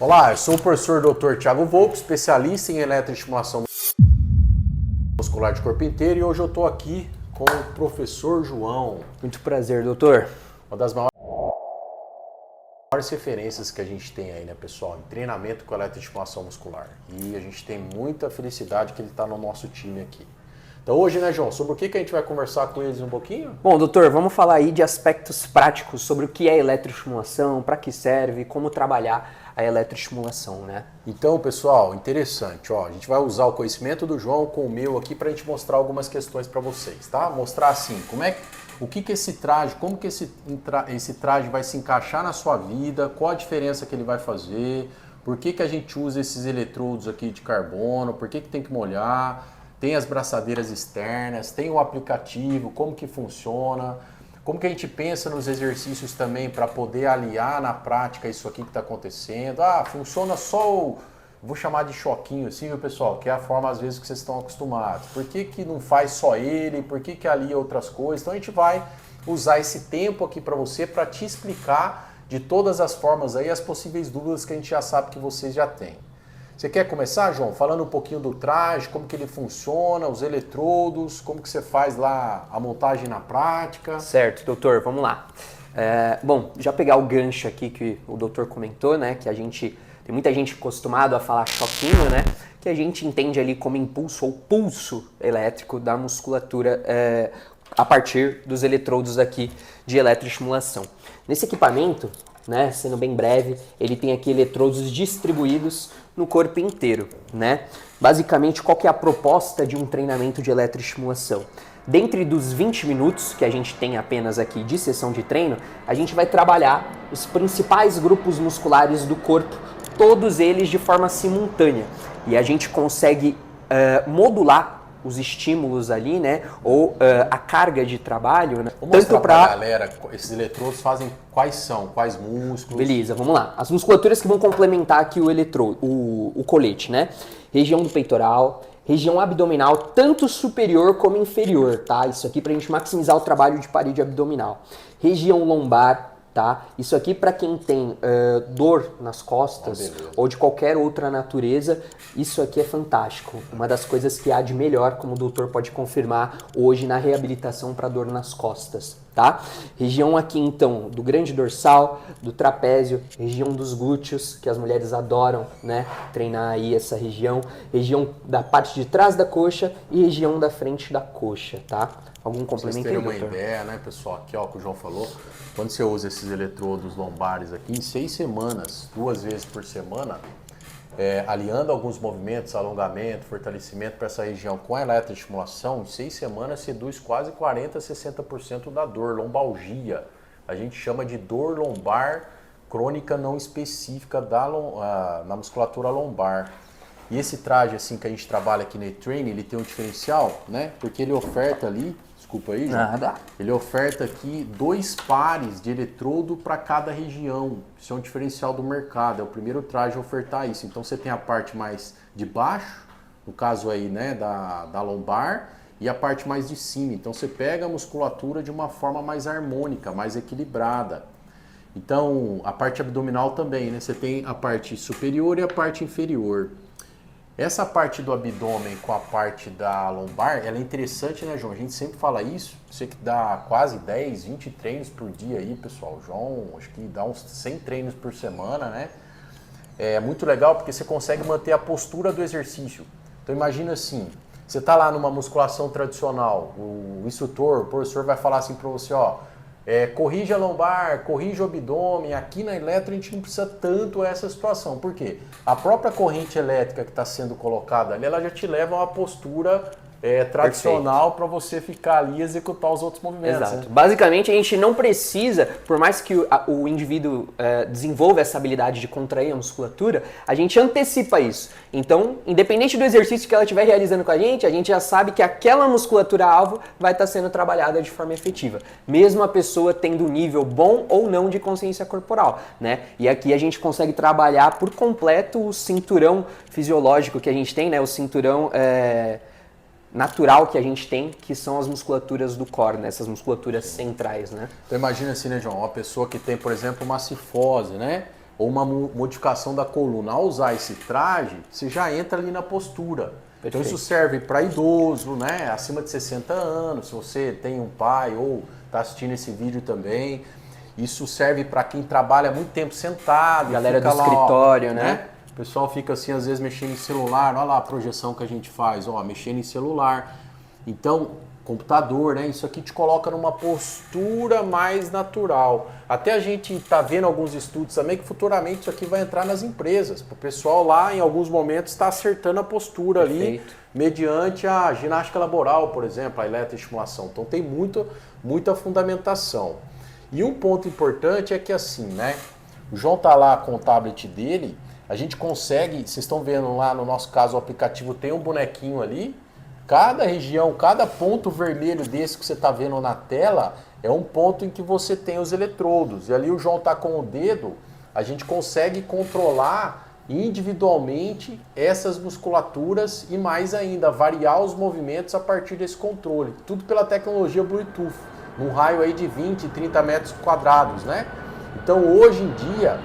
Olá, eu sou o professor Dr. Thiago Volpe, especialista em eletroestimulação muscular de corpo inteiro, e hoje eu estou aqui com o professor João. Muito prazer, doutor. Uma das maiores referências que a gente tem aí, né, pessoal, em treinamento com eletroestimulação muscular. E a gente tem muita felicidade que ele está no nosso time aqui. Então hoje, né, João, sobre o que a gente vai conversar com eles um pouquinho? Bom, doutor, vamos falar aí de aspectos práticos sobre o que é eletroestimulação, para que serve, como trabalhar a eletroestimulação, né? Então, pessoal, interessante, ó, a gente vai usar o conhecimento do João com o meu aqui para a gente mostrar algumas questões para vocês, tá? Mostrar assim, o que esse traje, como que esse traje vai se encaixar na sua vida, qual a diferença que ele vai fazer, por que a gente usa esses eletrodos aqui de carbono, por que tem que molhar, tem as braçadeiras externas, tem o aplicativo, como que funciona, como que a gente pensa nos exercícios também para poder aliar na prática isso aqui que está acontecendo. Ah, funciona só o, vou chamar de choquinho assim, viu, pessoal? Que é a forma às vezes que vocês estão acostumados. Por que não faz só ele? Por que alia outras coisas? Então a gente vai usar esse tempo aqui para você, para te explicar de todas as formas aí as possíveis dúvidas que a gente já sabe que vocês já têm. Você quer começar, João, falando um pouquinho do traje, como que ele funciona, os eletrodos, como que você faz lá a montagem na prática? Certo, doutor, vamos lá. Bom, já pegar o gancho aqui que o doutor comentou, né, que tem muita gente acostumado a falar choquinho, né, que a gente entende ali como impulso ou pulso elétrico da musculatura a partir dos eletrodos aqui de eletroestimulação. Nesse equipamento, né, sendo bem breve, ele tem aqui eletrodos distribuídos no corpo inteiro, né? Basicamente, qual que é a proposta de um treinamento de eletroestimulação? Dentre dos 20 minutos que a gente tem apenas aqui de sessão de treino, a gente vai trabalhar os principais grupos musculares do corpo, todos eles de forma simultânea. E a gente consegue modular os estímulos ali, né, ou a carga de trabalho, né? Vamos mostrar pra galera, esses eletrodos fazem quais músculos? Beleza, vamos lá. As musculaturas que vão complementar aqui o eletrodo, o colete, né? Região do peitoral, região abdominal, tanto superior como inferior, tá? Isso aqui pra gente maximizar o trabalho de parede abdominal. Região lombar, tá? Isso aqui para quem tem dor nas costas ou de qualquer outra natureza, isso aqui é fantástico. Uma das coisas que há de melhor, como o doutor pode confirmar hoje na reabilitação para dor nas costas, tá? Região aqui então do grande dorsal, do trapézio, região dos glúteos, que as mulheres adoram, né? Treinar aí essa região da parte de trás da coxa e região da frente da coxa, tá? Algum complemento aí, doutor? Vocês terem uma ideia, né, pessoal? Aqui, ó, que o João falou, quando você usa esses eletrodos lombares aqui, em 6 semanas, 2 vezes por semana, aliando alguns movimentos, alongamento, fortalecimento para essa região com a eletroestimulação, em 6 semanas reduz quase 40% a 60% da dor, lombalgia. A gente chama de dor lombar crônica não específica na musculatura lombar. E esse traje assim que a gente trabalha aqui no Training, ele tem um diferencial, né? Porque ele oferta ali, desculpa aí, João, Nada. ele oferta aqui 2 pares de eletrodo para cada região. Isso é um diferencial do mercado, é o primeiro traje a ofertar isso. Então você tem a parte mais de baixo, no caso aí, né, da lombar, e a parte mais de cima. Então você pega a musculatura de uma forma mais harmônica, mais equilibrada. Então a parte abdominal também, né? Você tem a parte superior e a parte inferior. Essa parte do abdômen com a parte da lombar, ela é interessante, né, João? A gente sempre fala isso. Você que dá quase 10, 20 treinos por dia aí, pessoal. O João, acho que dá uns 100 treinos por semana, né? É muito legal porque você consegue manter a postura do exercício. Então imagina assim, você está lá numa musculação tradicional, o instrutor, o professor vai falar assim para você, ó, corrige a lombar, corrige o abdômen. Aqui na eletro a gente não precisa tanto essa situação. Por quê? A própria corrente elétrica que está sendo colocada ali, ela já te leva a uma postura tradicional para você ficar ali e executar os outros movimentos. Exato. Né? Basicamente, a gente não precisa, por mais que o indivíduo desenvolva essa habilidade de contrair a musculatura, a gente antecipa isso. Então, independente do exercício que ela estiver realizando com a gente já sabe que aquela musculatura-alvo vai estar sendo trabalhada de forma efetiva. Mesmo a pessoa tendo um nível bom ou não de consciência corporal, né? E aqui a gente consegue trabalhar por completo o cinturão fisiológico que a gente tem, né? O cinturão natural que a gente tem, que são as musculaturas do core, né? Essas musculaturas centrais, né? Então imagina assim, né, João? Uma pessoa que tem, por exemplo, uma cifose, né? ou uma modificação da coluna. Ao usar esse traje, você já entra ali na postura. Perfeito. Então isso serve para idoso, né, acima de 60 anos, se você tem um pai ou está assistindo esse vídeo também. Isso serve para quem trabalha muito tempo sentado. Galera do lá, escritório, né? O pessoal fica assim, às vezes, mexendo em celular. Olha lá a projeção que a gente faz, ó, mexendo em celular. Então, computador, né? Isso aqui te coloca numa postura mais natural. Até a gente está vendo alguns estudos também que futuramente isso aqui vai entrar nas empresas. O pessoal lá, em alguns momentos, está acertando a postura ali, mediante a ginástica laboral, por exemplo, a eletroestimulação. Então, tem muita fundamentação. E um ponto importante é que assim, né? O João tá lá com o tablet dele, a gente consegue, vocês estão vendo lá no nosso caso o aplicativo tem um bonequinho ali, cada região, cada ponto vermelho desse que você está vendo na tela é um ponto em que você tem os eletrodos. E ali o João tá com o dedo, a gente consegue controlar individualmente essas musculaturas e mais ainda, variar os movimentos a partir desse controle. Tudo pela tecnologia Bluetooth. Num raio aí de 20, 30 metros quadrados, né? Então, hoje em dia,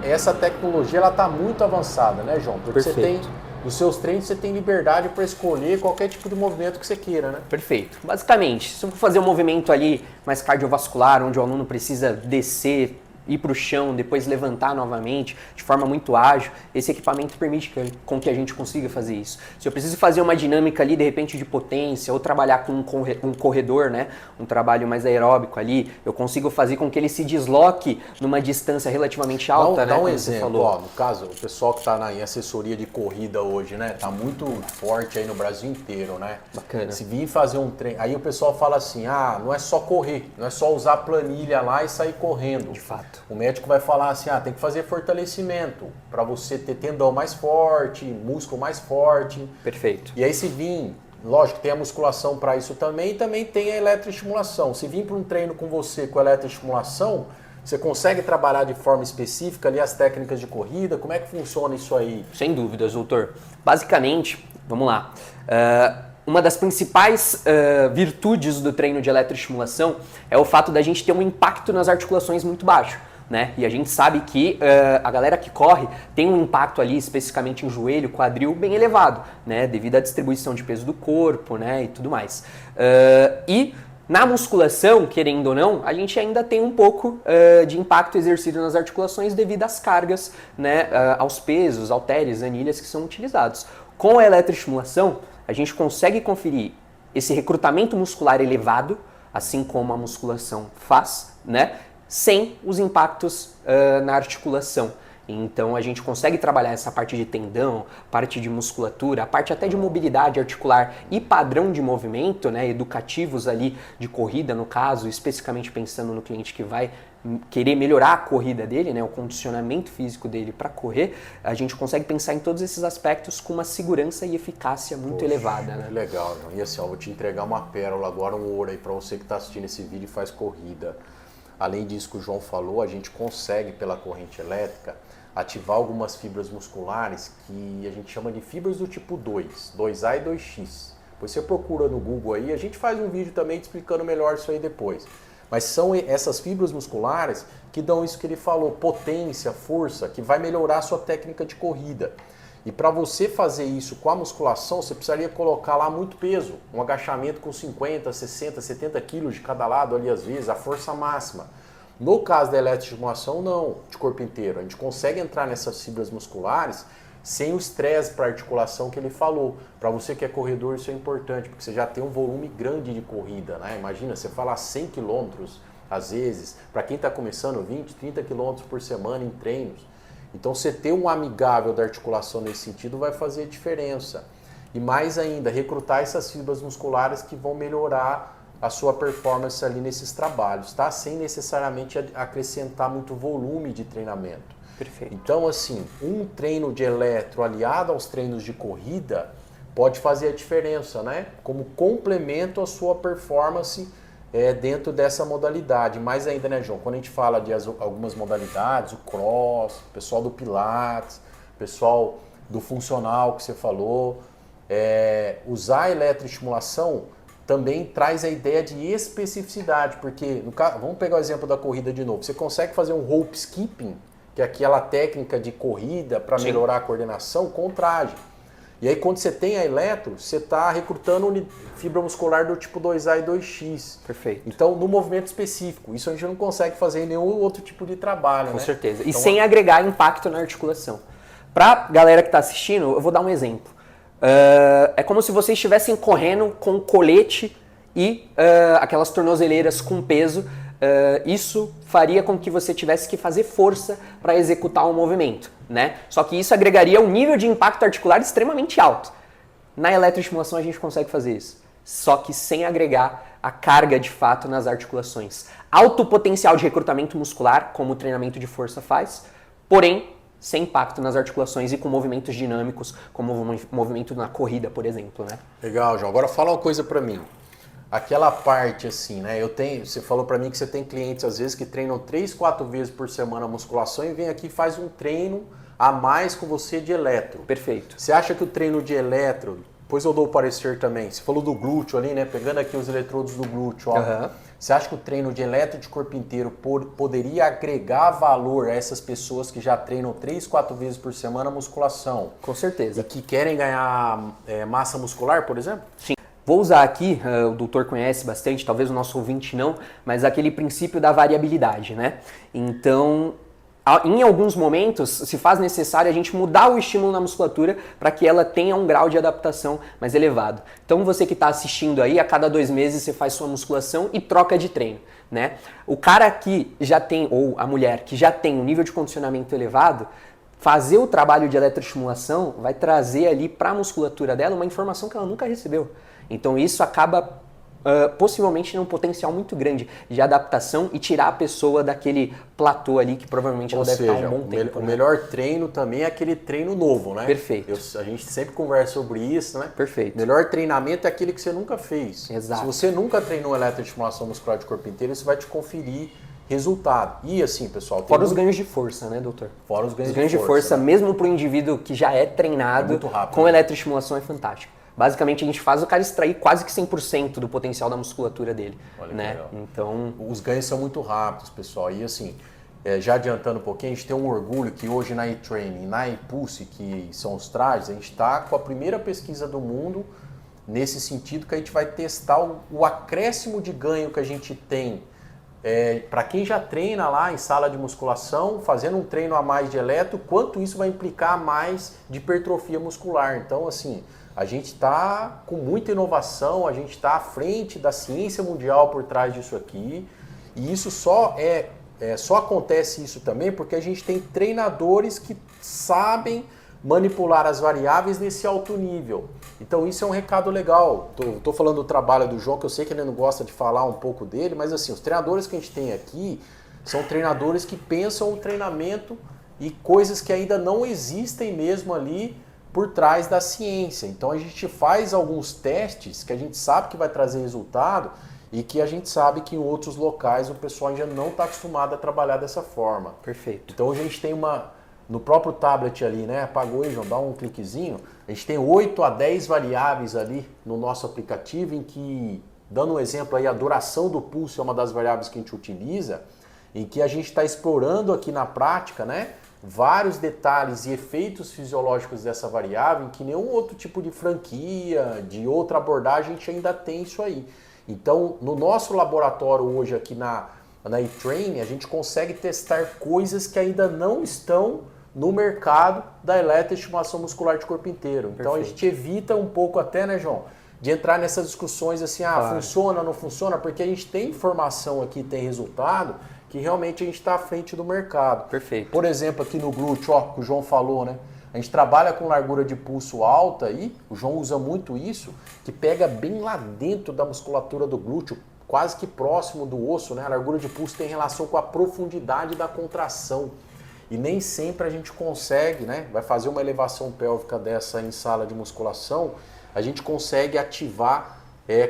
essa tecnologia ela está muito avançada, né, João? Porque Perfeito. você tem, nos seus treinos, você tem liberdade para escolher qualquer tipo de movimento que você queira, né? Perfeito. Basicamente, se eu for fazer um movimento ali mais cardiovascular, onde o aluno precisa descer, ir para o chão, depois levantar novamente, de forma muito ágil, esse equipamento permite com que a gente consiga fazer isso. Se eu preciso fazer uma dinâmica ali, de repente, de potência, ou trabalhar com um corredor, né, um trabalho mais aeróbico ali, eu consigo fazer com que ele se desloque numa distância relativamente alta, né? Dá um exemplo, ó, no caso, o pessoal que está em assessoria de corrida hoje, né, tá muito forte aí no Brasil inteiro, né? Bacana. Se vir fazer um treino, aí o pessoal fala assim, não é só correr, não é só usar a planilha lá e sair correndo. De fato. O médico vai falar assim, tem que fazer fortalecimento para você ter tendão mais forte, músculo mais forte. Perfeito. E aí se vir, lógico, tem a musculação para isso também e também tem a eletroestimulação. Se vir para um treino com você com eletroestimulação, você consegue trabalhar de forma específica ali as técnicas de corrida? Como é que funciona isso aí? Sem dúvidas, doutor. Basicamente, vamos lá. Uma das principais virtudes do treino de eletroestimulação é o fato da gente ter um impacto nas articulações muito baixo. Né? E a gente sabe que a galera que corre tem um impacto ali, especificamente em joelho, quadril, bem elevado, né? Devido à distribuição de peso do corpo, né? E tudo mais. E na musculação, querendo ou não, a gente ainda tem um pouco de impacto exercido nas articulações devido às cargas, né? Aos pesos, halteres, anilhas que são utilizados. Com a eletroestimulação, a gente consegue conferir esse recrutamento muscular elevado, assim como a musculação faz, né? Sem os impactos na articulação. Então a gente consegue trabalhar essa parte de tendão, parte de musculatura, a parte até de mobilidade articular e padrão de movimento, né, educativos ali de corrida no caso, especificamente pensando no cliente que vai querer melhorar a corrida dele, né, o condicionamento físico dele para correr, a gente consegue pensar em todos esses aspectos com uma segurança e eficácia muito elevada. Né? Legal, João. E assim, eu vou te entregar uma pérola agora, um ouro aí para você que está assistindo esse vídeo e faz corrida. Além disso que o João falou, a gente consegue, pela corrente elétrica, ativar algumas fibras musculares que a gente chama de fibras do tipo 2, 2A e 2X. Depois você procura no Google aí, a gente faz um vídeo também explicando melhor isso aí depois. Mas são essas fibras musculares que dão isso que ele falou, potência, força, que vai melhorar a sua técnica de corrida. E para você fazer isso com a musculação, você precisaria colocar lá muito peso, um agachamento com 50, 60, 70 quilos de cada lado ali às vezes, a força máxima. No caso da eletroestimulação, não, de corpo inteiro. A gente consegue entrar nessas fibras musculares sem o estresse para a articulação que ele falou. Para você que é corredor, isso é importante, porque você já tem um volume grande de corrida, né? Imagina, você falar 100 quilômetros, às vezes, para quem está começando 20, 30 quilômetros por semana em treinos. Então, você ter um amigável da articulação nesse sentido vai fazer diferença. E mais ainda, recrutar essas fibras musculares que vão melhorar a sua performance ali nesses trabalhos, tá? Sem necessariamente acrescentar muito volume de treinamento. Perfeito. Então, assim, um treino de eletro aliado aos treinos de corrida pode fazer a diferença, né? Como complemento à sua performance dentro dessa modalidade. Mais ainda, né, João? Quando a gente fala de algumas modalidades, o cross, o pessoal do pilates, o pessoal do funcional que você falou, usar a eletroestimulação também traz a ideia de especificidade, porque, vamos pegar o exemplo da corrida de novo, você consegue fazer um rope skipping que é aquela técnica de corrida para melhorar a coordenação com traje. E aí quando você tem a eletro, você está recrutando fibra muscular do tipo 2A e 2X. Perfeito. Então, no movimento específico. Isso a gente não consegue fazer em nenhum outro tipo de trabalho, Com né? certeza. E então, sem agregar impacto na articulação. Para galera que está assistindo, eu vou dar um exemplo. É como se vocês estivessem correndo com colete e aquelas tornozeleiras com peso. Isso faria com que você tivesse que fazer força para executar um movimento, né? Só que isso agregaria um nível de impacto articular extremamente alto. Na eletroestimulação a gente consegue fazer isso, só que sem agregar a carga de fato nas articulações. Alto potencial de recrutamento muscular, como o treinamento de força faz, porém sem impacto nas articulações e com movimentos dinâmicos, como o movimento na corrida, por exemplo, né? Legal, João. Agora fala uma coisa para mim. Aquela parte assim, né? Você falou para mim que você tem clientes às vezes que treinam 3, 4 vezes por semana a musculação e vem aqui e faz um treino a mais com você de eletro. Perfeito. Você acha que o treino de eletro, depois eu dou o parecer também, você falou do glúteo ali, né? Pegando aqui os eletrodos do glúteo, ó. Uhum. Você acha que o treino de eletro de corpo inteiro poderia agregar valor a essas pessoas que já treinam 3, 4 vezes por semana a musculação? Com certeza. E que querem ganhar massa muscular, por exemplo? Sim. Vou usar aqui, o doutor conhece bastante, talvez o nosso ouvinte não, mas aquele princípio da variabilidade, né? Então, em alguns momentos, se faz necessário a gente mudar o estímulo na musculatura para que ela tenha um grau de adaptação mais elevado. Então, você que está assistindo aí, a cada 2 meses você faz sua musculação e troca de treino, né? O cara que já tem, ou a mulher que já tem um nível de condicionamento elevado, fazer o trabalho de eletroestimulação vai trazer ali para a musculatura dela uma informação que ela nunca recebeu. Então isso acaba possivelmente num potencial muito grande de adaptação e tirar a pessoa daquele platô ali que provavelmente ela deve estar um bom tempo. O melhor treino também é aquele treino novo, né? Perfeito. A gente sempre conversa sobre isso, né? Perfeito. O melhor treinamento é aquele que você nunca fez. Exato. Se você nunca treinou eletroestimulação muscular de corpo inteiro, isso vai te conferir resultado. E assim, pessoal... Fora os ganhos de força, né, doutor? Fora os ganhos de força, né? Mesmo para o indivíduo que já é treinado, com eletroestimulação é fantástico. Basicamente, a gente faz o cara extrair quase que 100% do potencial da musculatura dele. Olha, né? legal. Então, os ganhos são muito rápidos, pessoal. E assim, já adiantando um pouquinho, a gente tem um orgulho que hoje na eTraining, na ePulse, que são os trajes, a gente está com a primeira pesquisa do mundo nesse sentido que a gente vai testar o acréscimo de ganho que a gente tem para quem já treina lá em sala de musculação, fazendo um treino a mais de eletro, quanto isso vai implicar mais de hipertrofia muscular. Então, assim... A gente está com muita inovação, a gente está à frente da ciência mundial por trás disso aqui. E isso só acontece isso também porque a gente tem treinadores que sabem manipular as variáveis nesse alto nível. Então isso é um recado legal. Estou falando do trabalho do João, que eu sei que ele não gosta de falar um pouco dele, mas assim, os treinadores que a gente tem aqui são treinadores que pensam o treinamento e coisas que ainda não existem mesmo ali por trás da ciência. Então a gente faz alguns testes que a gente sabe que vai trazer resultado e que a gente sabe que em outros locais o pessoal ainda não está acostumado a trabalhar dessa forma. Perfeito. Então a gente tem no próprio tablet ali, né? Apagou aí, João, dá um cliquezinho. A gente tem 8 a 10 variáveis ali no nosso aplicativo em que, dando um exemplo aí, a duração do pulso é uma das variáveis que a gente utiliza, em que a gente está explorando aqui na prática, né? Vários detalhes e efeitos fisiológicos dessa variável em que nenhum outro tipo de franquia, de outra abordagem, a gente ainda tem isso aí. Então, no nosso laboratório hoje aqui na eTraining, a gente consegue testar coisas que ainda não estão no mercado da eletroestimulação muscular de corpo inteiro. Então, Perfeito. A gente evita um pouco até, né, João, de entrar nessas discussões assim, claro. Funciona, não funciona, porque a gente tem informação aqui, tem resultado, que realmente a gente está à frente do mercado. Perfeito. Por exemplo, aqui no glúteo, ó, que o João falou, né? A gente trabalha com largura de pulso alta aí, o João usa muito isso, que pega bem lá dentro da musculatura do glúteo, quase que próximo do osso, né? A largura de pulso tem relação com a profundidade da contração. E nem sempre a gente consegue, né? Vai fazer uma elevação pélvica dessa em sala de musculação, a gente consegue ativar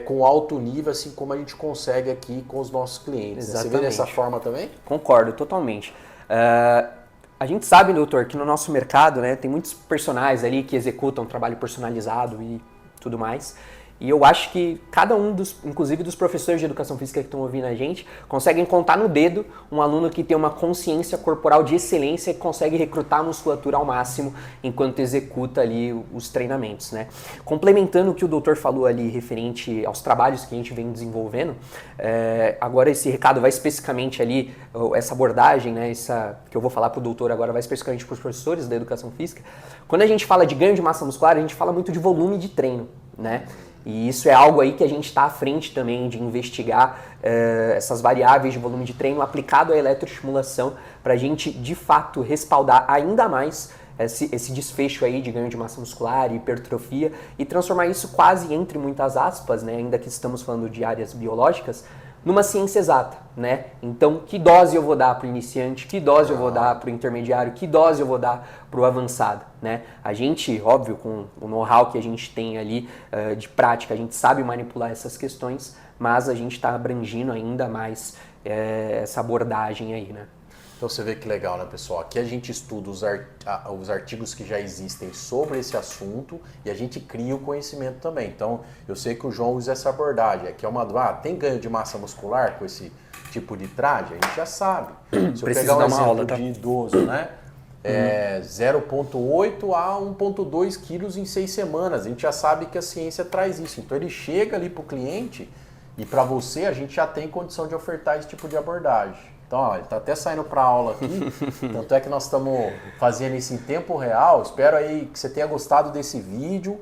com alto nível, assim como a gente consegue aqui com os nossos clientes. Exatamente. Você vê dessa forma também? Concordo, totalmente. A gente sabe, doutor, que no nosso mercado, né, tem muitos personagens ali que executam trabalho personalizado e tudo mais. E eu acho que cada um inclusive dos professores de educação física que estão ouvindo a gente, conseguem contar no dedo um aluno que tem uma consciência corporal de excelência e consegue recrutar a musculatura ao máximo enquanto executa ali os treinamentos, né? Complementando o que o doutor falou ali referente aos trabalhos que a gente vem desenvolvendo, agora esse recado vai especificamente ali, essa abordagem, né, que eu vou falar para o doutor agora vai especificamente para os professores da educação física. Quando a gente fala de ganho de massa muscular, a gente fala muito de volume de treino, né? E isso é algo aí que a gente está à frente também de investigar essas variáveis de volume de treino aplicado à eletroestimulação para a gente, de fato, respaldar ainda mais esse desfecho aí de ganho de massa muscular e hipertrofia e transformar isso quase, entre muitas aspas, né, ainda que estamos falando de áreas biológicas, numa ciência exata, né? Então, que dose eu vou dar para o iniciante, que dose eu vou dar para o intermediário, que dose eu vou dar para o avançado, né? A gente, óbvio, com o know-how que a gente tem ali de prática, a gente sabe manipular essas questões, mas a gente está abrangindo ainda mais essa abordagem aí, né? Então você vê que legal, né, pessoal? Aqui a gente estuda os artigos que já existem sobre esse assunto e a gente cria o conhecimento também. Então, eu sei que o João usa essa abordagem. Aqui é uma tem ganho de massa muscular com esse tipo de traje? A gente já sabe. Se eu pegar um exemplo de idoso, né? 0,8 a 1,2 quilos em 6 semanas. A gente já sabe que a ciência traz isso. Então, ele chega ali para o cliente e para você, a gente já tem condição de ofertar esse tipo de abordagem. Então, ó, ele está até saindo para aula aqui, tanto é que nós estamos fazendo isso em tempo real. Espero aí que você tenha gostado desse vídeo.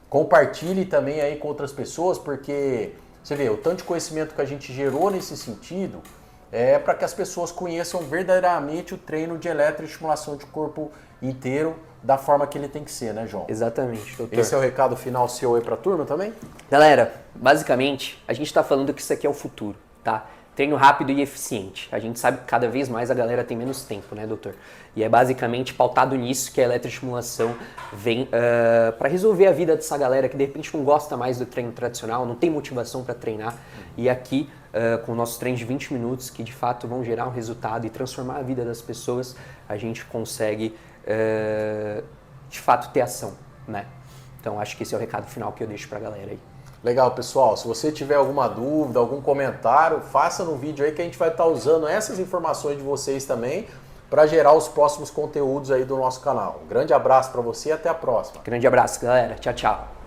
Compartilhe também aí com outras pessoas, porque você vê, o tanto de conhecimento que a gente gerou nesse sentido é para que as pessoas conheçam verdadeiramente o treino de eletroestimulação de corpo inteiro da forma que ele tem que ser, né, João? Exatamente, doutor. Esse é o recado final seu aí para a turma também? Galera, basicamente, a gente está falando que isso aqui é o futuro, tá? Treino rápido e eficiente. A gente sabe que cada vez mais a galera tem menos tempo, né, doutor? E é basicamente pautado nisso que a eletroestimulação vem para resolver a vida dessa galera que de repente não gosta mais do treino tradicional, não tem motivação para treinar. E aqui, com nossos treinos de 20 minutos, que de fato vão gerar um resultado e transformar a vida das pessoas, a gente consegue, de fato, ter ação, né? Então, acho que esse é o recado final que eu deixo para a galera aí. Legal, pessoal. Se você tiver alguma dúvida, algum comentário, faça no vídeo aí que a gente vai estar usando essas informações de vocês também para gerar os próximos conteúdos aí do nosso canal. Um grande abraço para você e até a próxima. Grande abraço, galera. Tchau, tchau.